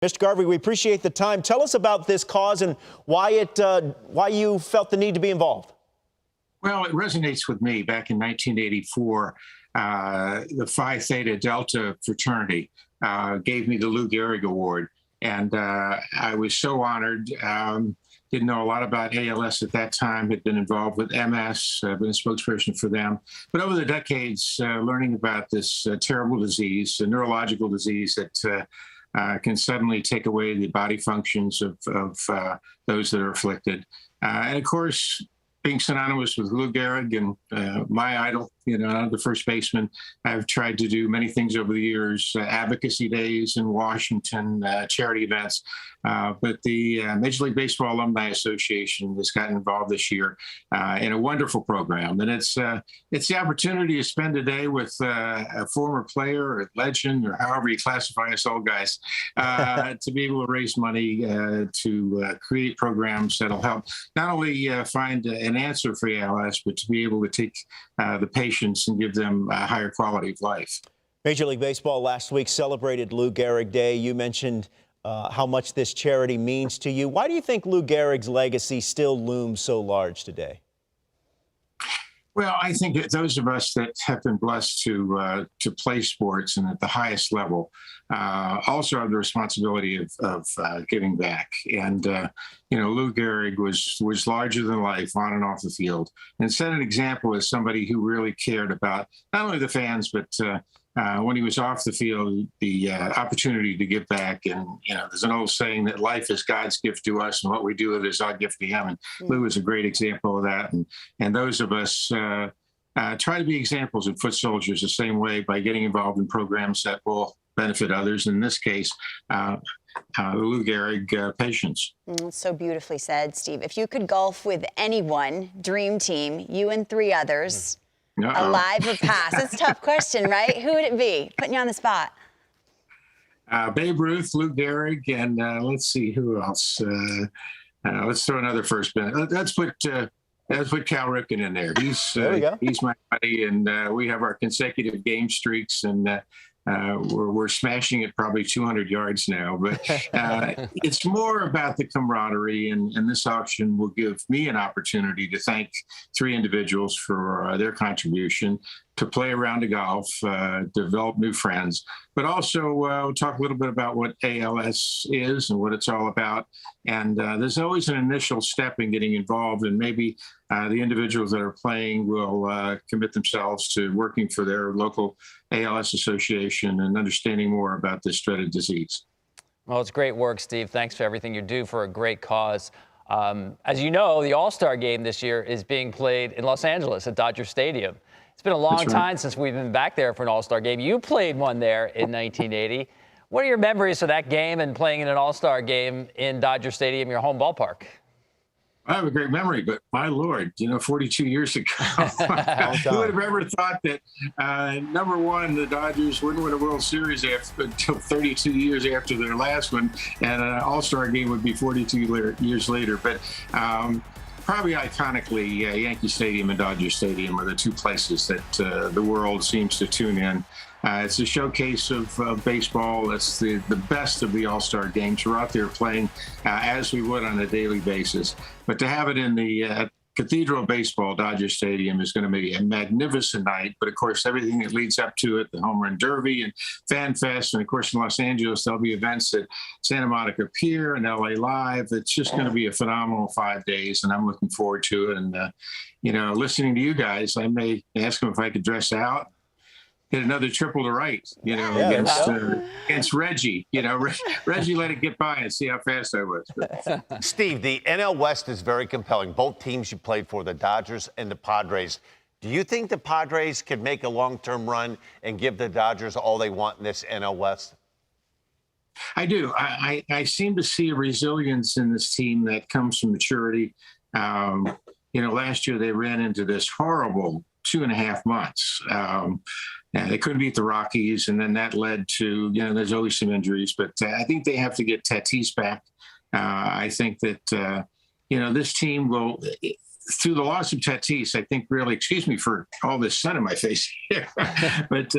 Mr. Garvey, we appreciate the time. Tell us about this cause and why you felt the need to be involved. Well, it resonates with me. Back in 1984, the Phi Theta Delta fraternity gave me the Lou Gehrig Award, and I was so honored. Didn't know a lot about ALS at that time, had been involved with MS, been a spokesperson for them. But over the decades, learning about this terrible disease, a neurological disease that can suddenly take away the body functions of those that are afflicted. And of course, being synonymous with Lou Gehrig and my idol, the first baseman, I've tried to do many things over the years, advocacy days in Washington, charity events. But the Major League Baseball Alumni Association has gotten involved this year in a wonderful program. And it's the opportunity to spend a day with a former player or legend or however you classify us old guys to be able to raise money to create programs that'll help not only find an answer for ALS, but to be able to take the patients and give them a higher quality of life. Major League Baseball last week celebrated Lou Gehrig Day. You mentioned how much this charity means to you. Why do you think Lou Gehrig's legacy still looms so large today? Well, I think that those of us that have been blessed to play sports and at the highest level also have the responsibility of giving back. And Lou Gehrig was larger than life on and off the field, and set an example as somebody who really cared about not only the fans, but when he was off the field, the opportunity to give back. And, there's an old saying that life is God's gift to us, and what we do with it is our gift to him. And Lou is a great example of that. And those of us try to be examples and foot soldiers the same way by getting involved in programs that will benefit others. In this case, Lou Gehrig patients. So beautifully said, Steve. If you could golf with anyone, dream team, you and 3 others, alive or past? It's a tough question, right? Who would it be? Putting you on the spot. Babe Ruth, Lou Gehrig, and let's see who else. Let's throw another first man. Let's put Cal Ripken in there. He's my buddy, and we have our consecutive game streaks, and we're smashing it probably 200 yards now. But it's more about the camaraderie, and this auction will give me an opportunity to thank 3 individuals for their contribution to play around the golf, develop new friends, but also we'll talk a little bit about what ALS is and what it's all about. And there's always an initial step in getting involved, and maybe the individuals that are playing will commit themselves to working for their local ALS association and understanding more about this dreaded disease. Well, it's great work, Steve. Thanks for everything you do for a great cause. As you know, the AllStar Game this year is being played in Los Angeles at Dodger Stadium. It's been a long time since we've been back there for an All-Star Game. You played one there in 1980. What are your memories of that game and playing in an All-Star Game in Dodger Stadium, your home ballpark? I have a great memory, but my Lord, 42 years ago, who would have ever thought that, number one, the Dodgers wouldn't win a World Series until 32 years after their last one, and an All-Star Game would be 42 years later. But probably iconically, Yankee Stadium and Dodger Stadium are the 2 places that the world seems to tune in. It's a showcase of baseball. It's the best of the All-Star games. We're out there playing as we would on a daily basis. But to have it in the Cathedral of Baseball, Dodger Stadium, is going to be a magnificent night. But, of course, everything that leads up to it, the Home Run Derby and Fan Fest. And, of course, in Los Angeles, there'll be events at Santa Monica Pier and LA Live. It's just going to be a phenomenal 5 days, and I'm looking forward to it. And, listening to you guys, I may ask them if I could dress out. Hit another triple to right, against Reggie. Reggie let it get by and see how fast I was. Steve, the NL West is very compelling. Both teams you played for, the Dodgers and the Padres. Do you think the Padres could make a long-term run and give the Dodgers all they want in this NL West? I do. I seem to see a resilience in this team that comes from maturity. Last year they ran into this horrible 2.5 months. They couldn't beat the Rockies, and then that led to, there's always some injuries, but I think they have to get Tatis back. I think that, this team will, through the loss of Tatis, I think really, excuse me for all this sun in my face here, but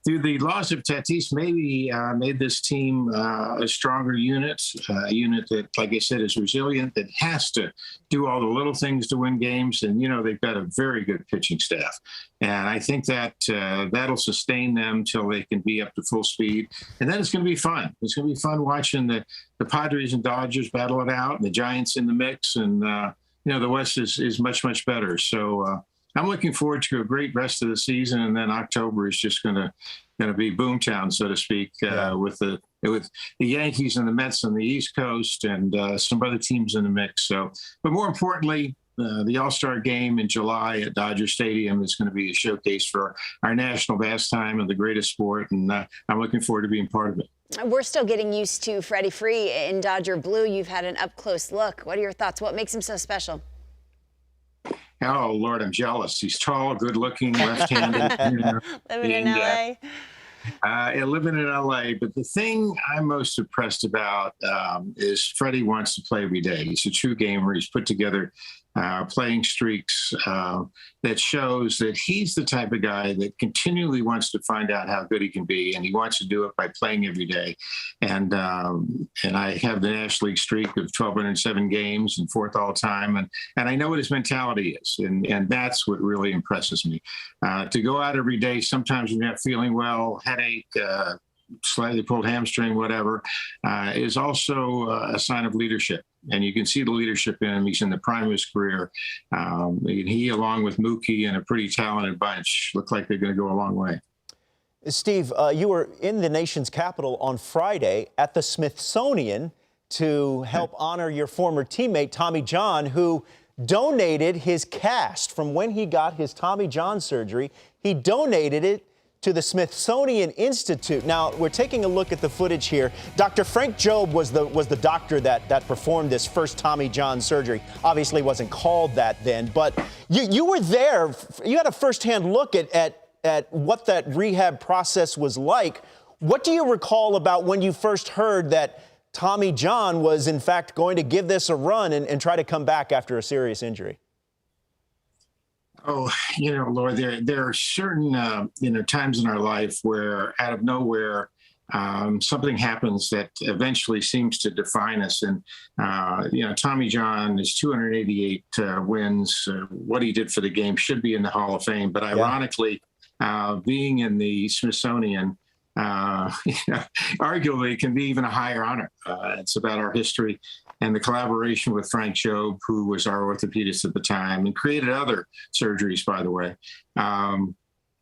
through the loss of Tatis, maybe made this team a stronger unit, a unit that, like I said, is resilient, that has to do all the little things to win games. And, they've got a very good pitching staff. And I think that that'll sustain them till they can be up to full speed. And then it's going to be fun. It's going to be fun watching the Padres and Dodgers battle it out, and the Giants in the mix. And, the West is much, much better. So I'm looking forward to a great rest of the season. And then October is just going to be boomtown, so to speak, with the Yankees and the Mets on the East Coast and some other teams in the mix. So, but more importantly, the All-Star Game in July at Dodger Stadium is going to be a showcase for our national pastime and the greatest sport. And I'm looking forward to being part of it. We're still getting used to Freddie Free in Dodger blue. You've had an up-close look. What are your thoughts? What makes him so special? Oh, Lord, I'm jealous. He's tall, good-looking, left-handed. Living in L.A.? Living in L.A. But the thing I'm most impressed about is Freddie wants to play every day. He's a true gamer. He's put together playing streaks that shows that he's the type of guy that continually wants to find out how good he can be, and he wants to do it by playing every day. And I have the National League streak of 1,207 games and fourth all time, and I know what his mentality is, and that's what really impresses me. To go out every day, sometimes when you're not feeling well, headache, slightly pulled hamstring, whatever, is also a sign of leadership. And you can see the leadership in him. He's in the prime of his career. He, along with Mookie and a pretty talented bunch, look like they're going to go a long way. Steve, you were in the nation's capital on Friday at the Smithsonian to help honor your former teammate, Tommy John, who donated his cast from when he got his Tommy John surgery. He donated it to the Smithsonian Institute. Now, we're taking a look at the footage here. Dr. Frank Jobe was the doctor that performed this first Tommy John surgery. Obviously wasn't called that then, but you were there. You had a firsthand look at what that rehab process was like. What do you recall about when you first heard that Tommy John was, in fact, going to give this a run and try to come back after a serious injury? Oh, Lord, there are certain, times in our life where out of nowhere, something happens that eventually seems to define us. And, Tommy John, his 288 wins, what he did for the game should be in the Hall of Fame. But ironically, being in the Smithsonian, arguably can be even a higher honor. It's about our history and the collaboration with Frank Jobe, who was our orthopedist at the time and created other surgeries, by the way,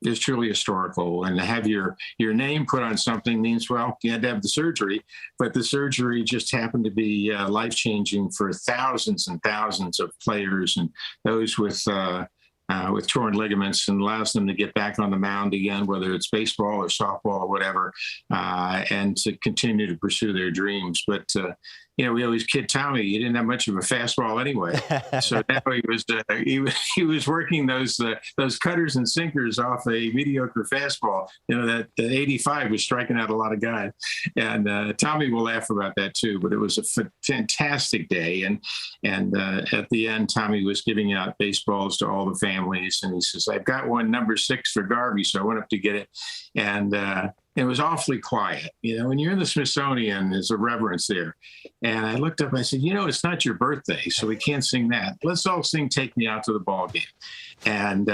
is truly historical. And to have your name put on something means, well, you had to have the surgery, but the surgery just happened to be life-changing for thousands and thousands of players and those with torn ligaments, and allows them to get back on the mound again, whether it's baseball or softball or whatever, and to continue to pursue their dreams. But, we always kid Tommy, he didn't have much of a fastball anyway. So now he was working those cutters and sinkers off a mediocre fastball. That 85 was striking out a lot of guys. And Tommy will laugh about that too, but it was a fantastic day. And at the end, Tommy was giving out baseballs to all the families. And he says, I've got one number 6 for Garvey. So I went up to get it. And it was awfully quiet. When you're in the Smithsonian, there's a reverence there. And I looked up, I said, it's not your birthday, so we can't sing that. Let's all sing Take Me Out to the Ball Game. And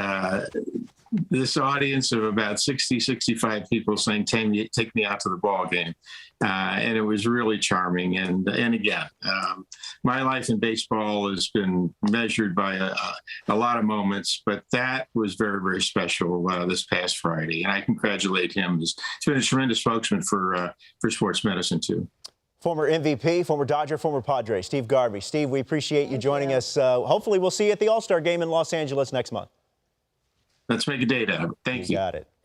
this audience of about 60, 65 people sang Take Me Out to the Ball Game. And it was really charming. And again, my life in baseball has been measured by a lot of moments, but that was very, very special this past Friday. And I congratulate him. He's been a tremendous spokesman for sports medicine, too. Former MVP, former Dodger, former Padre, Steve Garvey. Steve, we appreciate you joining us. Hopefully we'll see you at the All-Star Game in Los Angeles next month. Let's make a date out of it. Thank you. Got it.